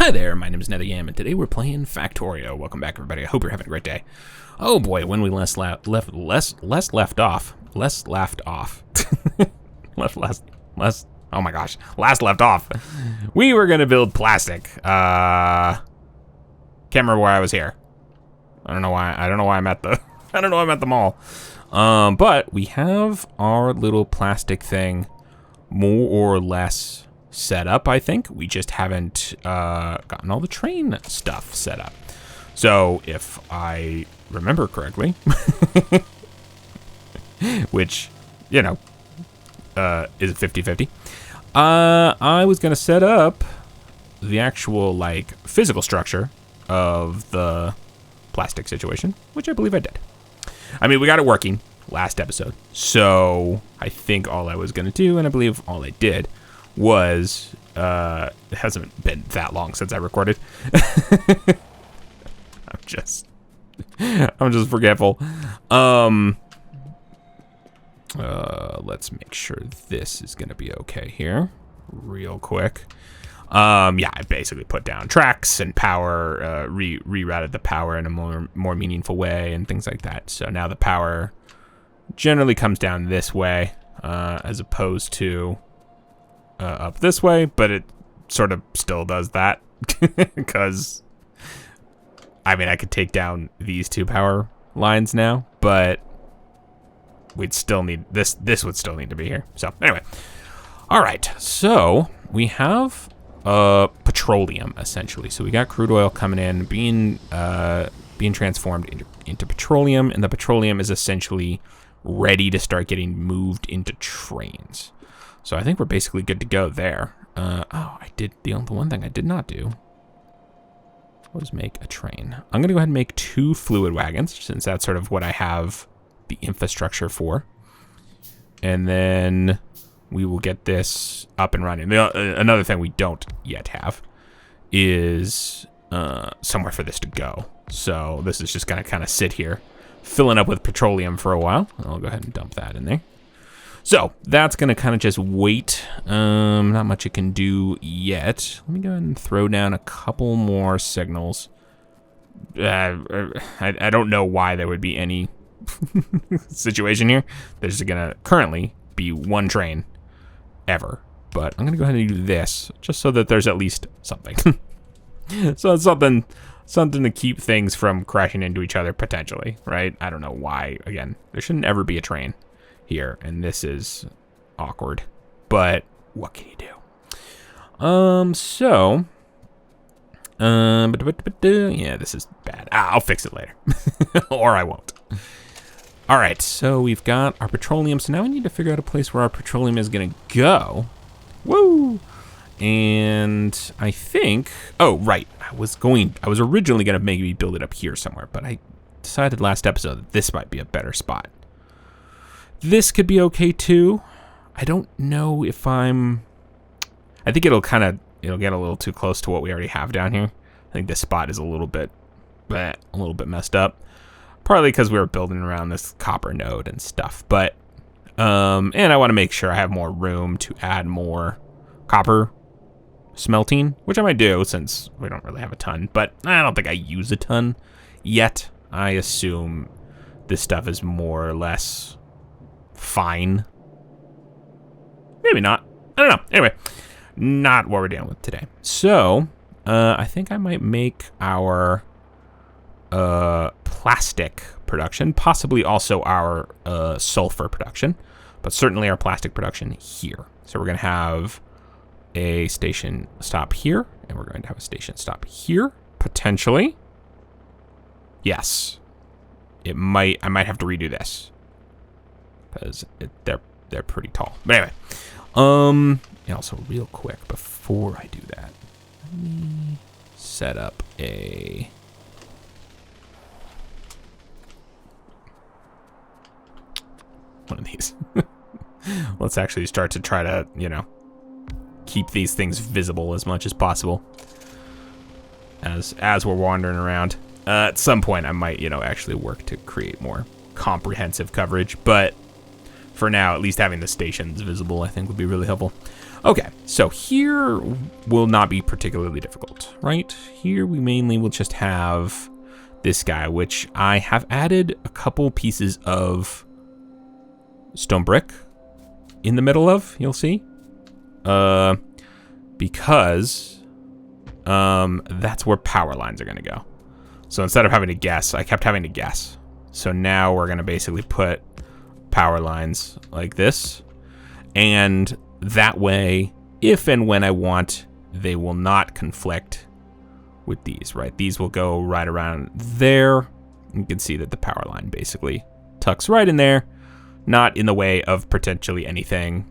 Hi there, my name is NetherYam, and today we're playing Factorio. Welcome back, everybody. I hope you're having a great day. Oh boy, when we left off. Oh my gosh, last left off. We were gonna build plastic. Can't remember why I was here. I don't know why I'm at the. I don't know why I'm at the mall. But we have our little plastic thing, more or less set up, I think. We just haven't gotten all the train stuff set up. So if I remember correctly, which, you know, is 50-50, I was gonna set up the actual, like, physical structure of the plastic situation, which I believe I did. I mean, we got it working last episode, so I think all I was gonna do, and I believe all I did, was, it hasn't been that long since I recorded. I'm just forgetful. Let's make sure this is gonna be okay here, real quick. Yeah, I basically put down tracks and power, rerouted the power in a more meaningful way and things like that. So now the power generally comes down this way, as opposed to up this way, but it sort of still does that because I mean, I could take down these two power lines now, but we'd still need this would still need to be here. So anyway, all right, so we have petroleum essentially. So we got crude oil coming in, being transformed into petroleum, and the petroleum is essentially ready to start getting moved into trains. So I think we're basically good to go there. The one thing I did not do was make a train. I'm gonna go ahead and make 2 fluid wagons, since that's sort of what I have the infrastructure for. And then we will get this up and running. Another thing we don't yet have is somewhere for this to go. So this is just gonna kind of sit here, filling up with petroleum for a while. I'll go ahead and dump that in there. So that's gonna kind of just wait. Not much it can do yet. Let me go ahead and throw down a couple more signals. I don't know why there would be any situation here. There's gonna currently be one train ever, but I'm gonna go ahead and do this just so that there's at least something. So it's something to keep things from crashing into each other potentially, right? I don't know why. Again, there shouldn't ever be a train here, and this is awkward, but what can you do? Yeah, this is bad. I'll fix it later. Or I won't. All right, so we've got our petroleum, so now we need to figure out a place where our petroleum is gonna go. Woo! And I think, oh, right, I was originally gonna maybe build it up here somewhere, but I decided last episode that this might be a better spot. This could be okay too. I don't know if I think it'll get a little too close to what we already have down here. I think this spot is a little bit messed up. Partly because we were building around this copper node and stuff, but, and I want to make sure I have more room to add more copper smelting, which I might do since we don't really have a ton, but I don't think I use a ton yet. I assume this stuff is more or less fine. Maybe not. I don't know. Anyway, not what we're dealing with today. So, I think I might make our plastic production, possibly also our sulfur production, but certainly our plastic production here. So we're going to have a station stop here, and we're going to have a station stop here, potentially. Yes. I might have to redo this because they're pretty tall. But anyway, and also real quick before I do that, let me set up one of these. Let's actually start to try to, keep these things visible as much as possible as we're wandering around. At some point I might, actually work to create more comprehensive coverage, but for now, at least having the stations visible, I think would be really helpful. Okay, so here will not be particularly difficult, right? Here we mainly will just have this guy, which I have added a couple pieces of stone brick in the middle of, you'll see. Because that's where power lines are gonna go. So instead of having to guess, I kept having to guess. So now we're gonna basically put power lines like this. And that way, if and when I want, they will not conflict with these, right? These will go right around there. You can see that the power line basically tucks right in there, not in the way of potentially anything.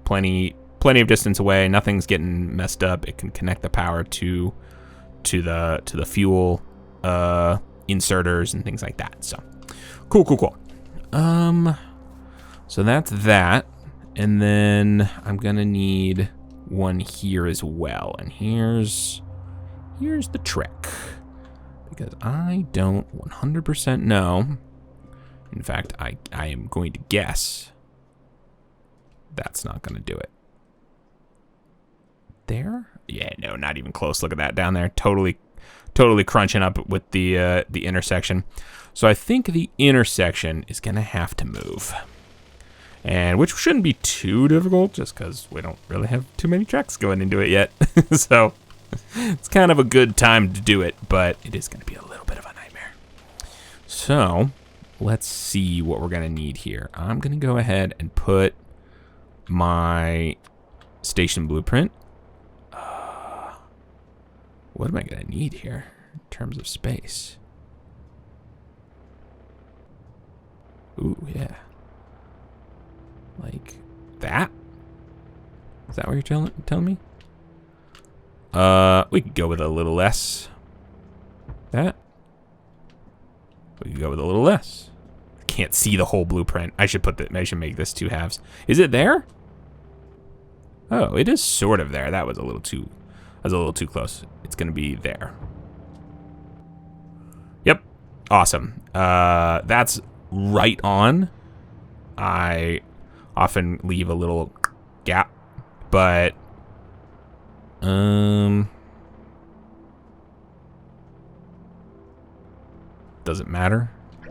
Plenty of distance away. Nothing's getting messed up. It can connect the power to the fuel inserters and things like that. So cool. So that's that. And then I'm gonna need one here as well. And here's the trick, because I don't 100% know. In fact, I am going to guess that's not gonna do it. There? Yeah, no, not even close. Look at that down there. Totally crunching up with the intersection. So I think the intersection is gonna have to move. And which shouldn't be too difficult, just because we don't really have too many tracks going into it yet. So it's kind of a good time to do it, but it is going to be a little bit of a nightmare. So let's see what we're going to need here. I'm going to go ahead and put my station blueprint. What am I going to need here in terms of space? Ooh, yeah. Like that? Is that what you're telling me? We could go with a little less. That? We could go with a little less. I can't see the whole blueprint. I should make this 2 halves. Is it there? Oh, it is sort of there. That was a little too close. It's gonna be there. Yep. Awesome. That's right on. I often leave a little gap, but does it matter? I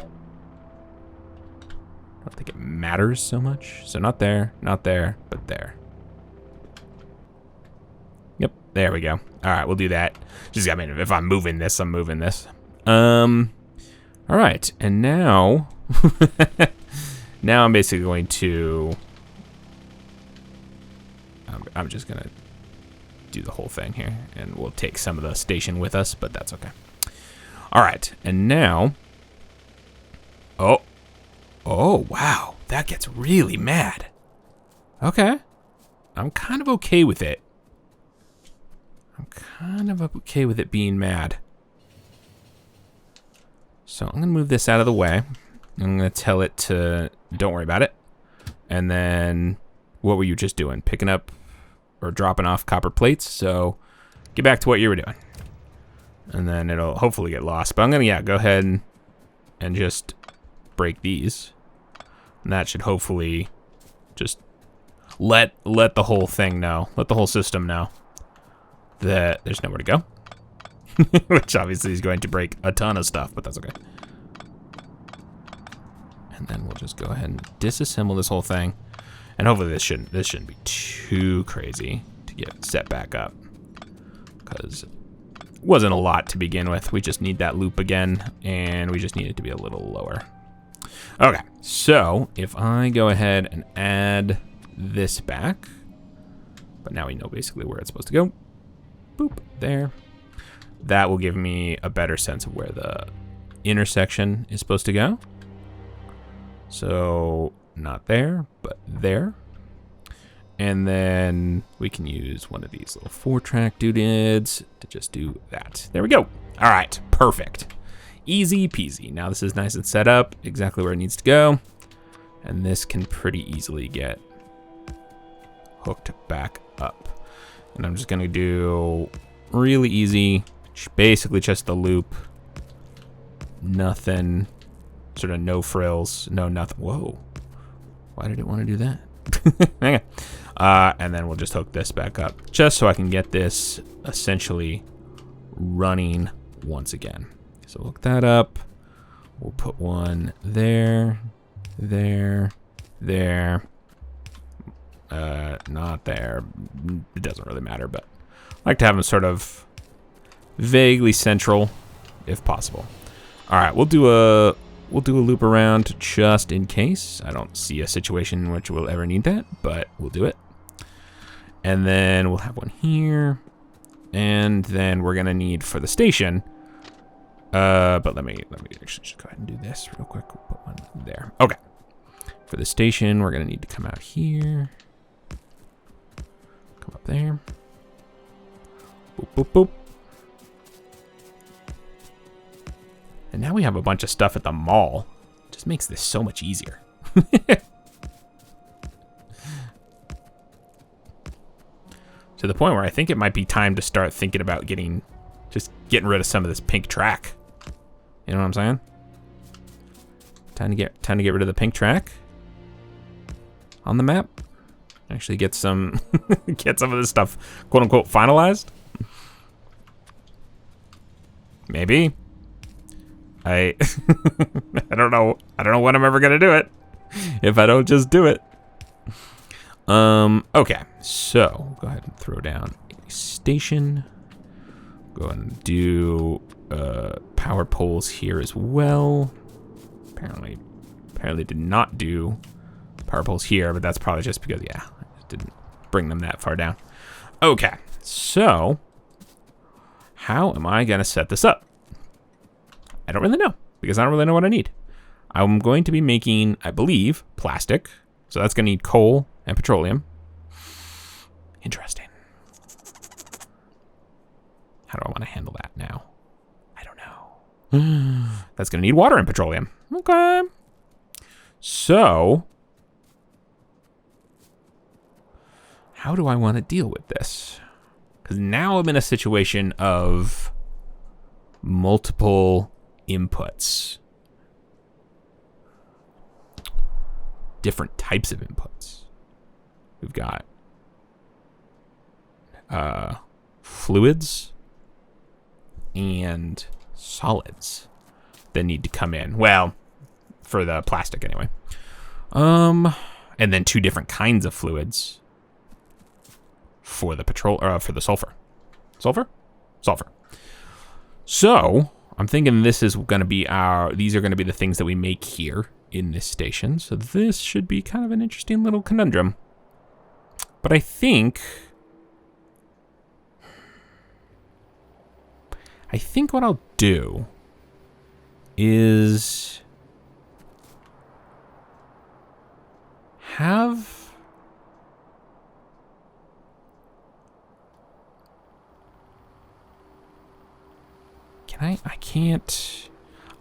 don't think it matters so much. So not there, but there. Yep, there we go. All right, we'll do that. Just, I mean, if I'm moving this, I'm moving this. All right, and now now I'm basically going to, I'm just gonna do the whole thing here, and we'll take some of the station with us, but that's okay. All right, and now, oh, wow, that gets really mad. Okay, I'm kind of okay with it. I'm kind of okay with it being mad. So I'm gonna move this out of the way. I'm gonna tell it to, don't worry about it. And then, what were you just doing? Picking up or dropping off copper plates? So get back to what you were doing. And then it'll hopefully get lost. But I'm gonna, go ahead and just break these. And that should hopefully just let the whole thing know, let the whole system know that there's nowhere to go. Which obviously is going to break a ton of stuff, but that's okay. And then we'll just go ahead and disassemble this whole thing. And hopefully this shouldn't be too crazy to get set back up, because it wasn't a lot to begin with. We just need that loop again, and we just need it to be a little lower. Okay, so if I go ahead and add this back, but now we know basically where it's supposed to go. Boop, there. That will give me a better sense of where the intersection is supposed to go. So not there, but there. And then we can use one of these little 4-track doodads to just do that. There we go. All right, perfect. Easy peasy. Now this is nice and set up exactly where it needs to go. And this can pretty easily get hooked back up. And I'm just gonna do really easy, basically just the loop. Nothing, sort of no frills, no nothing. Whoa, why did it want to do that? Okay. And then we'll just hook this back up just so I can get this essentially running once again. So hook that up. We'll put one there, there, there. Not there. It doesn't really matter, but I like to have them sort of vaguely central if possible. All right, we'll do a loop around just in case. I don't see a situation in which we'll ever need that, but we'll do it. And then we'll have one here. And then we're gonna need for the station. But let me actually just go ahead and do this real quick. We'll put one there. Okay. For the station, we're gonna need to come out here. Come up there. Boop, boop, boop. And now we have a bunch of stuff at the mall. Just makes this so much easier. To the point where I think it might be time to start thinking about getting rid of some of this pink track. You know what I'm saying? Time to get rid of the pink track on the map. Actually get some get some of this stuff quote unquote finalized. Maybe. I don't know. I don't know when I'm ever gonna do it if I don't just do it. Okay, so go ahead and throw down a station. Go ahead and do power poles here as well. Apparently did not do power poles here, but that's probably just because, yeah, I just didn't bring them that far down. Okay, so how am I gonna set this up? I don't really know, because I don't really know what I need. I'm going to be making, I believe, plastic. So that's gonna need coal and petroleum. Interesting. How do I want to handle that now? I don't know. That's gonna need water and petroleum. Okay. So, how do I want to deal with this? Because now I'm in a situation of multiple inputs. Different types of inputs. We've got fluids and solids that need to come in. Well, for the plastic anyway. And then two different kinds of fluids for the for the sulfur. Sulfur? Sulfur. So, I'm thinking this is going to be these are going to be the things that we make here in this station. So this should be kind of an interesting little conundrum. But I think what I'll do is have I can't,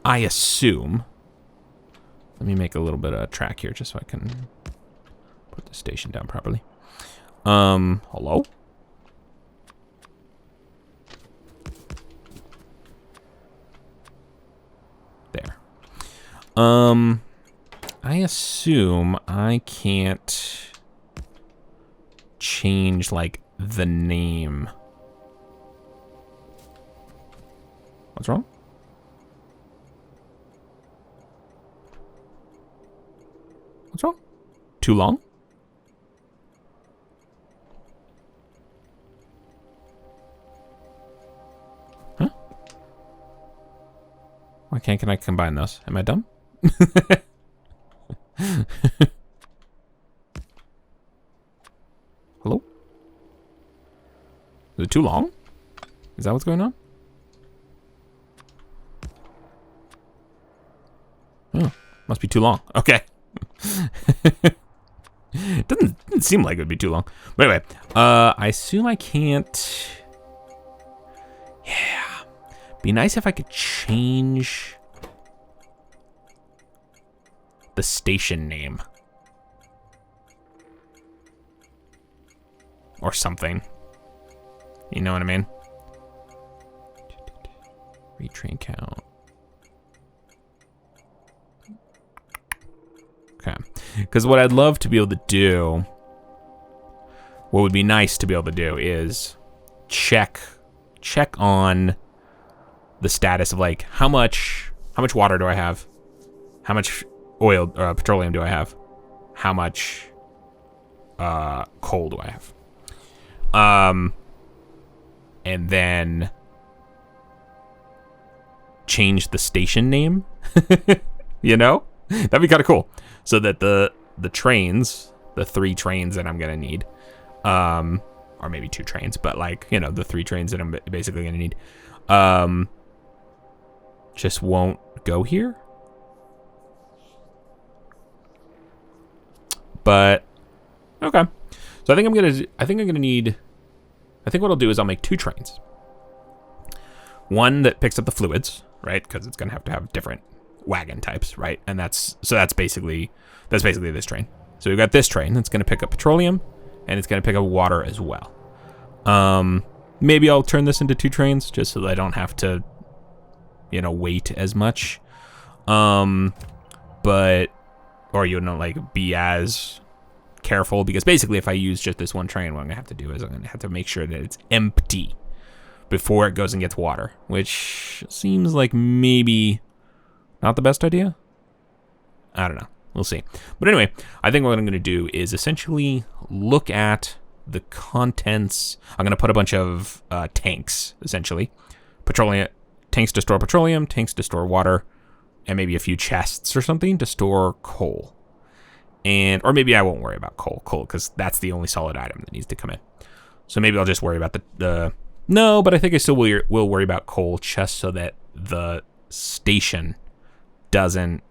I assume. Let me make a little bit of a track here just so I can put the station down properly. Hello? There. I assume I can't change, like, the name. What's wrong? What's wrong? Too long? Huh? Why can't I combine those? Am I dumb? Hello? Is it too long? Is that what's going on? Oh, must be too long. Okay. It didn't seem like it would be too long. But anyway, I assume I can't. Yeah. Be nice if I could change the station name. Or something. You know what I mean? Retrain count. Okay. Because what I'd love to be able to do, what would be nice to be able to do is check on the status of like how much water do I have, how much oil petroleum do I have, how much coal do I have, and then change the station name. You know, that'd be kind of cool, so that the trains, the 3 trains that I'm gonna need, or maybe 2 trains, but like, you know, the 3 trains that I'm basically gonna need, just won't go here. But okay, so I think what I'll do is I'll make 2 trains. One that picks up the fluids, right? Because it's gonna have to have different wagon types, right? And that's basically this train. So we've got this train that's gonna pick up petroleum, and it's gonna pick up water as well. Maybe I'll turn this into 2 trains just so that I don't have to, you know, wait as much. But, or, you know, like, be as careful, because basically if I use just this one train, what I'm gonna have to do is I'm gonna have to make sure that it's empty before it goes and gets water, which seems like maybe not the best idea. I don't know. We'll see. But anyway, I think what I'm gonna do is essentially look at the contents. I'm gonna put a bunch of tanks, essentially. Petroleum tanks to store petroleum, tanks to store water, and maybe a few chests or something to store coal. Or maybe I won't worry about coal, because that's the only solid item that needs to come in. So maybe I'll just worry about no, but I think I still will worry about coal, just so that the station doesn't,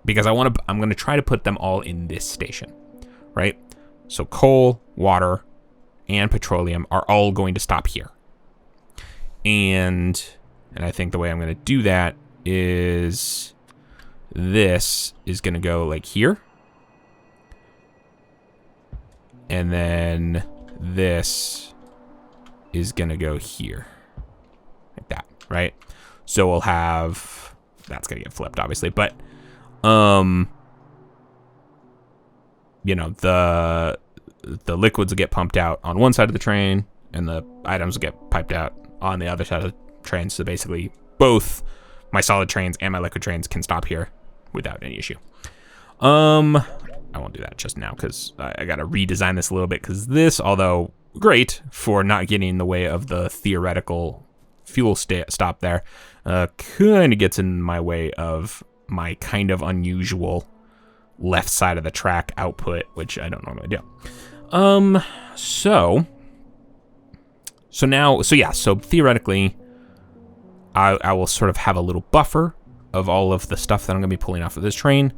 because I'm going to try to put them all in this station, right? So coal, water, and petroleum are all going to stop here. And I think the way I'm going to do that is this is going to go like here. And then this is going to go here. Like that, right? So we'll have, that's going to get flipped, obviously. But, you know, the liquids will get pumped out on one side of the train, and the items will get piped out on the other side of the train. So basically, both my solid trains and my liquid trains can stop here without any issue. I won't do that just now, because I got to redesign this a little bit, because this, although great for not getting in the way of the theoretical fuel stop there, kind of gets in my way of my kind of unusual left side of the track output, which I don't normally do. So theoretically, I will sort of have a little buffer of all of the stuff that I'm going to be pulling off of this train,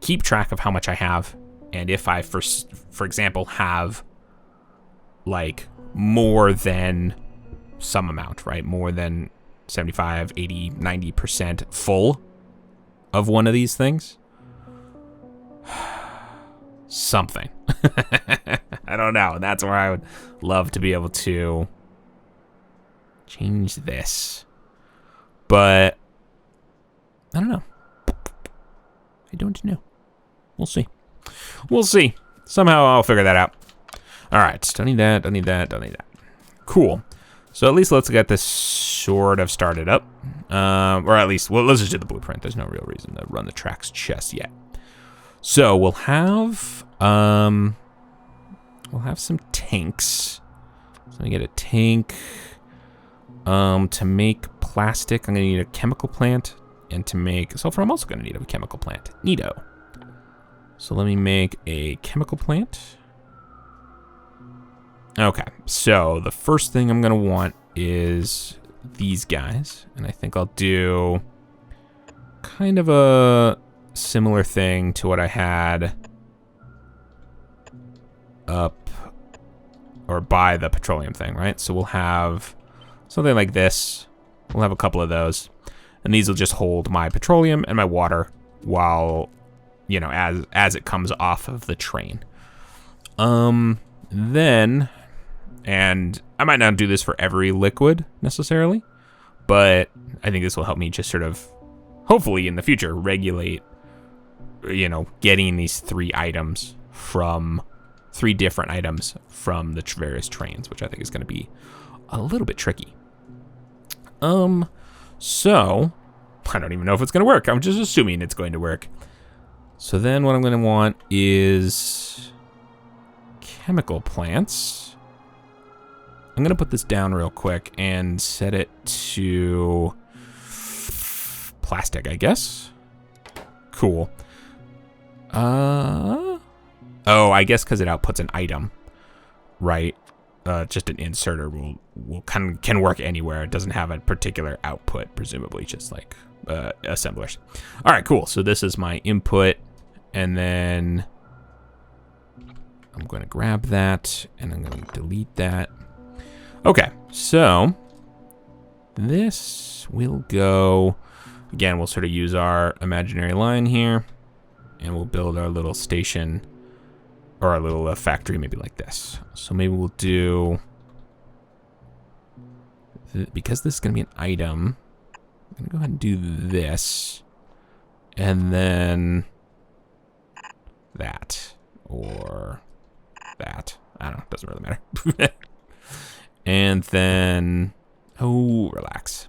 keep track of how much I have, and if I, for example, have like more than some amount, right? More than 75, 80, 90% full of one of these things. Something. I don't know. That's where I would love to be able to change this. But I don't know. I don't know. We'll see. We'll see. Somehow I'll figure that out. All right. Don't need that. Don't need that. Don't need that. Cool. So at least let's get this sort of started up. Or at least, well, let's just do the blueprint. There's no real reason to run the tracks just yet. So we'll have some tanks. So I'm gonna get a tank. To make plastic, I'm gonna need a chemical plant, and to make sulfur, I'm also gonna need a chemical plant. Neato. So let me make a chemical plant. Okay, so the first thing I'm gonna want is these guys, and I think I'll do kind of a similar thing to what I had up or by the petroleum thing, right? So we'll have something like this. We'll have a couple of those, and these will just hold my petroleum and my water while, you know, as it comes off of the train. Then, and I might not do this for every liquid necessarily, but I think this will help me just sort of, hopefully in the future, regulate you know, getting these three different items from the various trains, which I think is going to be a little bit tricky. So I don't even know if it's going to work. I'm just assuming it's going to work. So then what I'm going to want is chemical plants. I'm going to put this down real quick and set it to plastic, I guess. Cool. Oh, I guess because it outputs an item, right? Just an inserter can work anywhere. It doesn't have a particular output, presumably just like assemblers. All right, cool. So this is my input, and then I'm going to grab that, and I'm going to delete that. Okay, so this will go. Again, we'll sort of use our imaginary line here, and we'll build our little station. Or a little factory, maybe like this. So maybe we'll do, because this is going to be an item, I'm going to go ahead and do this. And then that. Or that. I don't know, doesn't really matter. And then, oh, relax.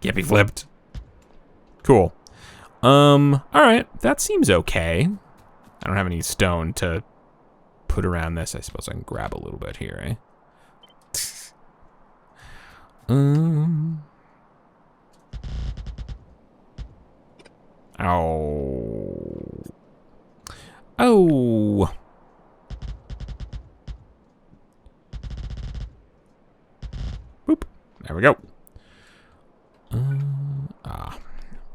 Can't be flipped. Cool. All right, that seems okay. I don't have any stone to put around this. I suppose I can grab a little bit here, eh? Oh. Oh. Boop. There we go. I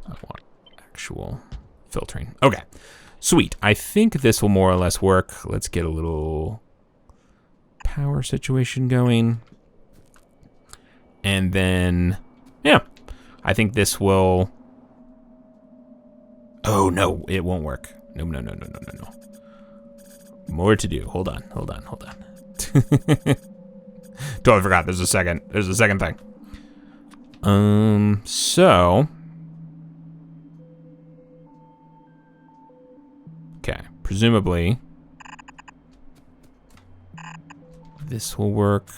want actual filtering. Okay, sweet. I think this will more or less work. Let's get a little power situation going. And then, yeah, I think this will... Oh, no, it won't work. No. More to do. Hold on. Totally forgot. There's a second thing. So... Okay, presumably this will work.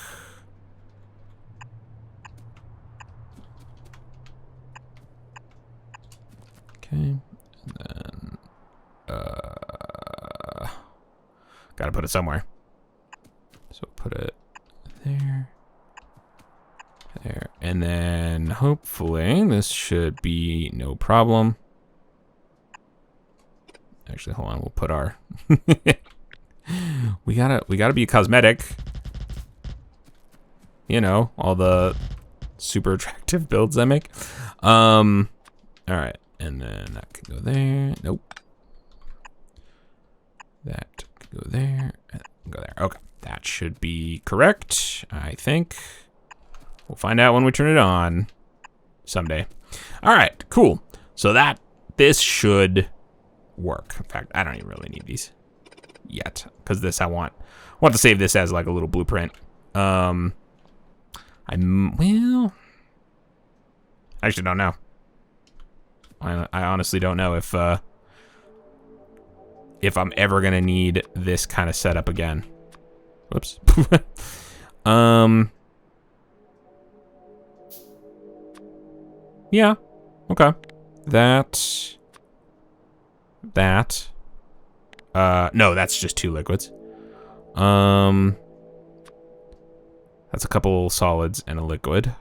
Okay, and then gotta put it somewhere. So put it there, and then hopefully this should be no problem. Actually, hold on. We'll put our. we gotta be cosmetic. You know, all the super attractive builds I make. All right, and then that can go there. Nope. That can go there. And go there. Okay, that should be correct. I think. We'll find out when we turn it on someday. All right, cool. So this should work. In fact, I don't even really need these yet, because this I want to save this as like a little blueprint. Well, I actually don't know. I honestly don't know if I'm ever gonna need this kind of setup again. Whoops. Yeah. Okay. No, that's just two liquids. That's a couple solids and a liquid.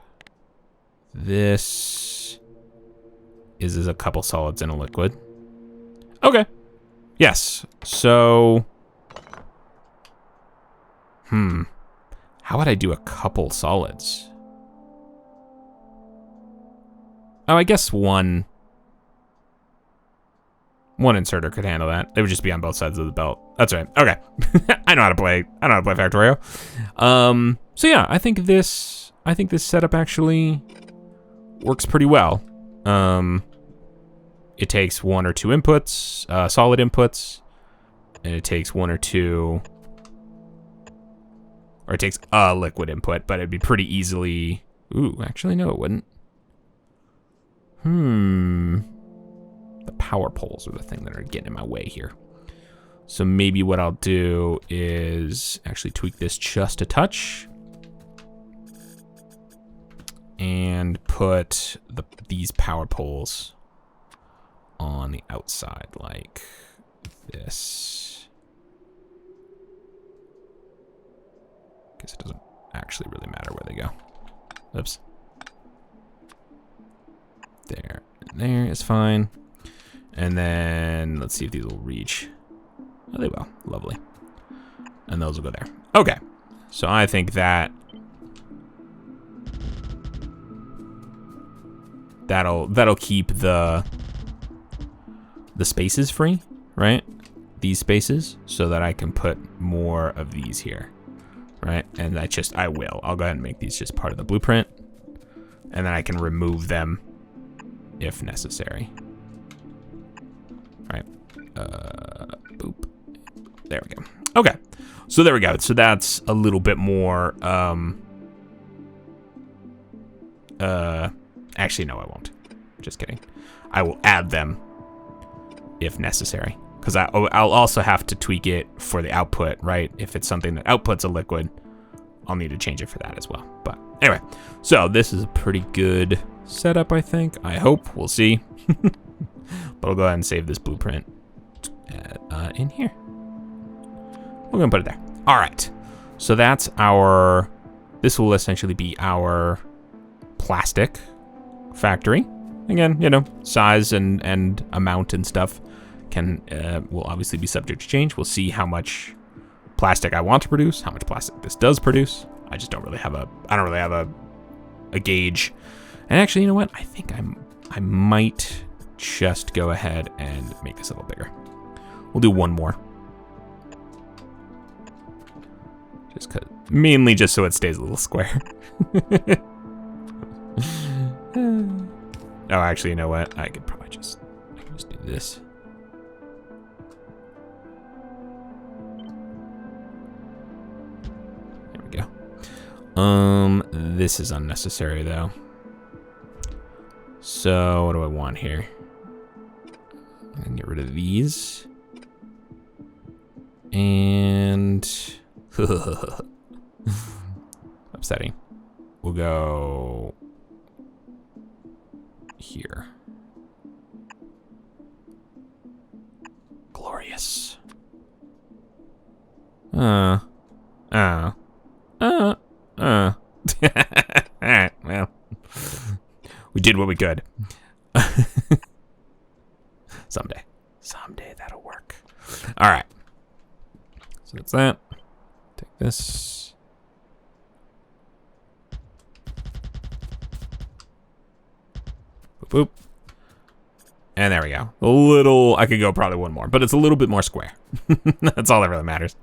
This is a couple solids and a liquid. Okay. Yes. So, how would I do a couple solids? Oh, I guess one inserter could handle that. It would just be on both sides of the belt. That's right. Okay. I know how to play Factorio. So yeah, I think this setup actually works pretty well. It takes one or two inputs, solid inputs, and it takes one or two, or it takes a liquid input, but it'd be pretty easily, ooh, actually no, it wouldn't. power poles are the thing that are getting in my way here. So maybe what I'll do is actually tweak this just a touch. And put these power poles on the outside like this. Guess it doesn't actually really matter where they go. Oops. There. And there is fine. And then let's see if these will reach. Oh, they will. Lovely. And those will go there. Okay. So I think that that'll keep the spaces free, right? These spaces, so that I can put more of these here, right? And I'll go ahead and make these just part of the blueprint, and then I can remove them if necessary. All right, boop. There we go. Okay, so there we go. So that's a little bit more. Actually, no, I won't. Just kidding. I will add them if necessary, because I'll also have to tweak it for the output, right? If it's something that outputs a liquid, I'll need to change it for that as well. But anyway, so this is a pretty good setup, I think. I hope. We'll see. But I'll go ahead and save this blueprint in here. We're going to put it there. All right. So that's this will essentially be our plastic factory. Again, you know, size and amount and stuff will obviously be subject to change. We'll see how much plastic I want to produce, how much plastic this does produce. I just don't really have a gauge. And actually, you know what? I think I might just go ahead and make this a little bigger. We'll do one more. Mainly just so it stays a little square. Oh, actually, you know what? I can just do this. There we go. This is unnecessary though. So what do I want here? I can get rid of these. And upsetting. We'll go here. Glorious. All right, well, we did what we could. Someday that'll work. All right. So that's that. Take this. Boop, boop. And there we go. I could go probably one more, but it's a little bit more square. That's all that really matters.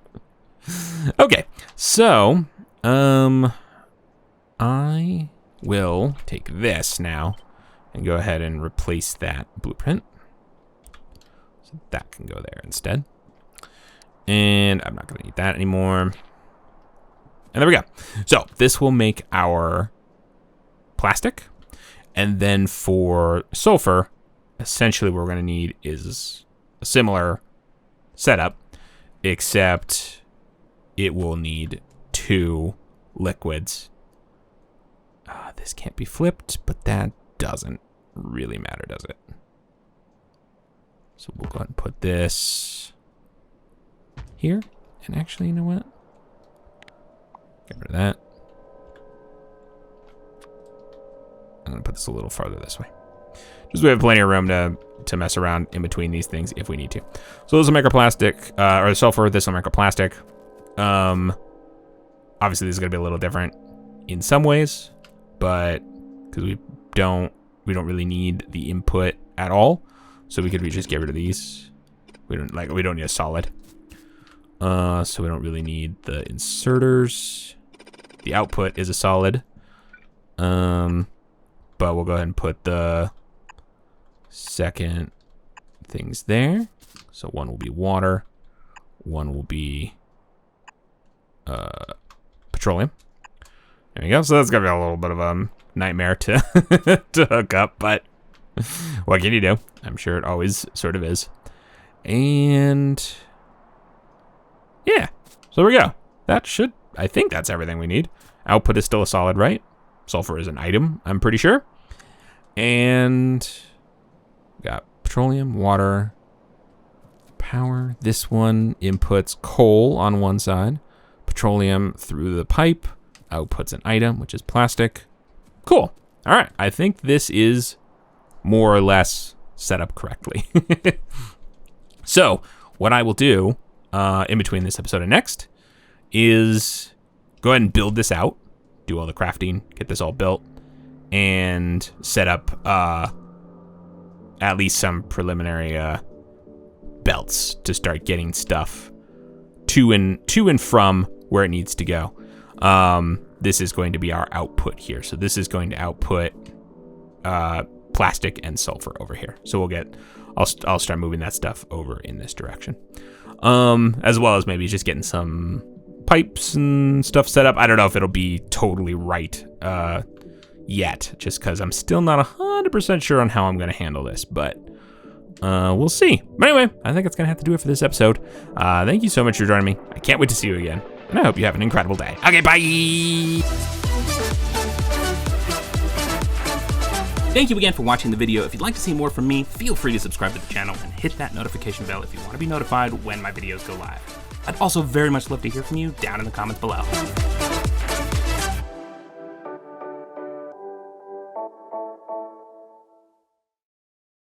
Okay, so, I will take this now and go ahead and replace that blueprint. So that can go there instead. And I'm not gonna need that anymore. And there we go. So this will make our plastic. And then for sulfur, essentially what we're gonna need is a similar setup, except it will need 2 liquids. This can't be flipped, but that doesn't really matter, does it? So we'll go ahead and put this here. And actually, you know what? Get rid of that. I'm gonna put this a little farther this way. Just so we have plenty of room to mess around in between these things if we need to. So this will make our plastic, or sulfur, this will make our plastic. Obviously this is gonna be a little different in some ways, but because we don't really need the input at all, so we could just get rid of these. We don't need a solid. So we don't really need the inserters. The output is a solid. But we'll go ahead and put the second things there. So one will be water, one will be petroleum. There we go. So that's gonna be a little bit of a nightmare to to hook up, but What can you do? I'm sure it always sort of is. And yeah, so there we go. I think that's everything we need. Output is still a solid, right? Sulfur is an item, I'm pretty sure. And got petroleum, water, power. This one inputs coal on one side, petroleum through the pipe, outputs an item, which is plastic. Cool. All right, I think this is more or less set up correctly. So what I will do in between this episode and next is go ahead and build this out, do all the crafting, get this all built, and set up at least some preliminary belts to start getting stuff to and from where it needs to go. This is going to be our output here. So this is going to output plastic and sulfur over here. So I'll start moving that stuff over in this direction. As well as maybe just getting some pipes and stuff set up. I don't know if it'll be totally right yet, just because I'm still not 100% sure on how I'm going to handle this, but we'll see. But anyway, I think that's going to have to do it for this episode. Thank you so much for joining me. I can't wait to see you again, and I hope you have an incredible day. Okay, bye! Thank you again for watching the video. If you'd like to see more from me, feel free to subscribe to the channel and hit that notification bell if you want to be notified when my videos go live. I'd also very much love to hear from you down in the comments below.